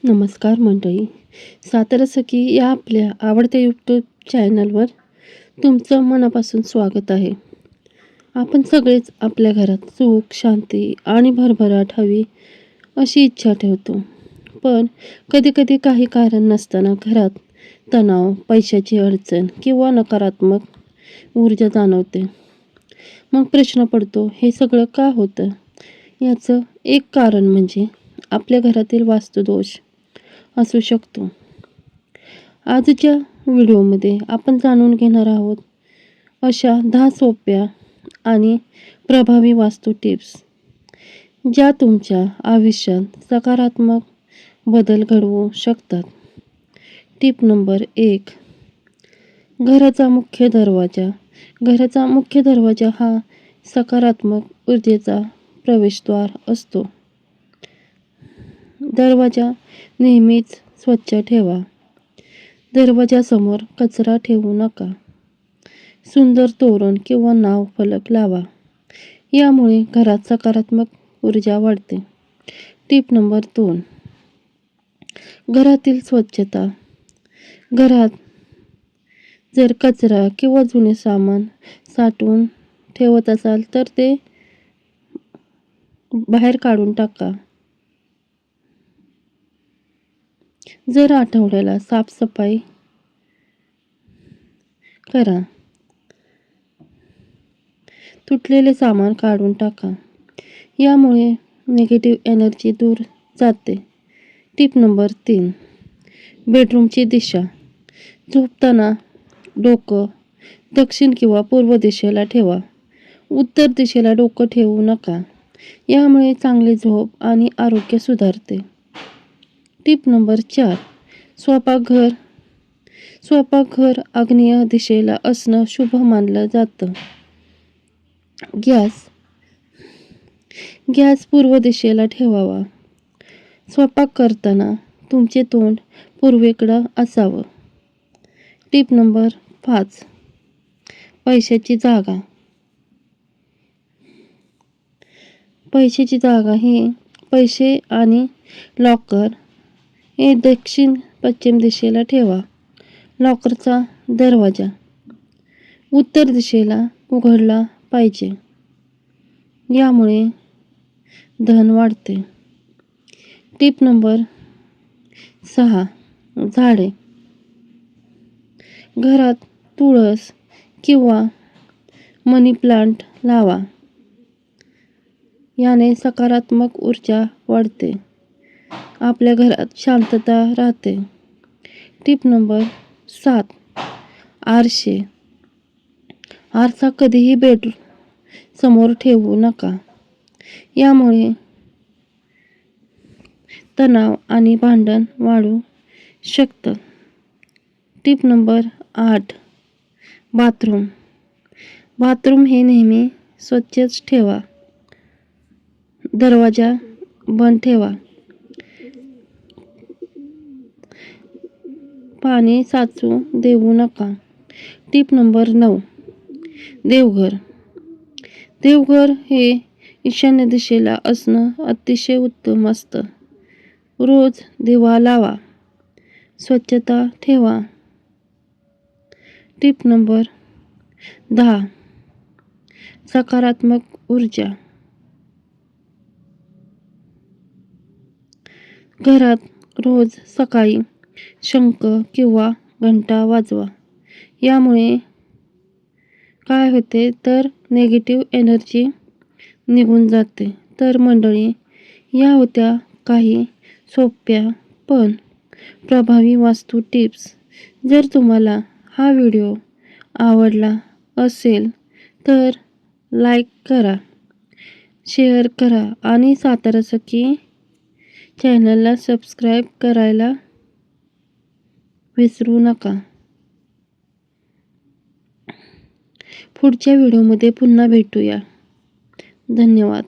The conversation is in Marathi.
नमस्कार मंडळी. सातारा सखी या आपल्या आवडत्या यूट्यूब चॅनलवर तुमचं मनापासून स्वागत आहे. आपण सगळेच आपल्या घरात सुख, शांती आणि भरभराट हवी अशी इच्छा ठेवतो. पण कधी-कधी काही कारण नसताना घरात तणाव, पैशाची अडचण किंवा नकारात्मक ऊर्जा जाणवते. मग प्रश्न पडतो, हे सगळं का होतं? याचं एक कारण म्हणजे आपल्या घरातील वास्तुदोष असू शकतो. आजच्या व्हिडिओमध्ये आपण जाणून घेणार आहोत अशा 10 सोप्या आणि प्रभावी वास्तू टिप्स, ज्या तुमच्या आयुष्यात सकारात्मक बदल घडवू शकतात. Tip number 1. घराचा मुख्य दरवाजा. घराचा मुख्य दरवाजा हा सकारात्मक ऊर्जेचा प्रवेशद्वार असतो. दरवाजा नेहमीच स्वच्छ ठेवा. दरवाजासमोर कचरा ठेवू नका. सुंदर तोरण किंवा नाव फलक लावा. यामुळे घरात सकारात्मक ऊर्जा वाढते. Tip number 2. घरातील स्वच्छता. घरात जर कचरा किंवा जुने सामान साठवून ठेवत असाल तर ते बाहेर काढून टाका. जर आठवड्याला साफसफाई करा. तुटलेले सामान काढून टाका. यामुळे निगेटिव्ह एनर्जी दूर जाते. Tip number 3. बेडरूमची दिशा. झोपताना डोकं दक्षिण किंवा पूर्व दिशेला ठेवा. उत्तर दिशेला डोकं ठेवू नका. यामुळे चांगली झोप आणि आरोग्य सुधारते. Tip number 4. स्वयंपाकघर. स्वयंपाकघर आग्नेय दिशेला असणं शुभ मानलं जातं. गॅस पूर्व दिशेला ठेवावा. स्वयंपाक करताना तुमचे तोंड पूर्वेकडे असावं. Tip number 5. पैशाची जागा. पैशाची जागा ही पैसे आणि लॉकर हे दक्षिण पश्चिम दिशेला ठेवा. लॉकरचा दरवाजा उत्तर दिशेला उघडला पाहिजे. यामुळे धन वाढते. Tip number 6. झाडे. घरात तुळस किंवा मनी प्लांट लावा. याने सकारात्मक ऊर्जा वाढते. आपल्या घरात शांतता राहते. Tip number 7. आरसे. आरसा कधीही बेडरूम समोर ठेवू नका. यामुळे तणाव आणि भांडण वाढू शकतं. Tip number 8. बाथरूम. बाथरूम हे नेहमी स्वच्छच ठेवा. दरवाजा बंद ठेवा. पाणी साचू देऊ नका. Tip number 9. देवघर. देवघर हे ईशान्य दिशेला असणं अतिशय उत्तम असतं. रोज दिवा लावा. स्वच्छता ठेवा. Tip number 10. सकारात्मक ऊर्जा. घरात रोज सकाळी शंख किंवा घंटा वाजवा. यामुळे काय होते तर नेगेटिव्ह एनर्जी निघून जाते. तर मंडळी, या होत्या काही सोप्या पण प्रभावी वास्तू टिप्स. जर तुम्हाला हा व्हिडिओ आवडला असेल तर लाईक करा, शेअर करा आणि सातारा सखी चॅनलला सबस्क्राईब करायला विसरू नका. पुढच्या व्हिडिओमध्ये पुन्हा भेटूया. धन्यवाद.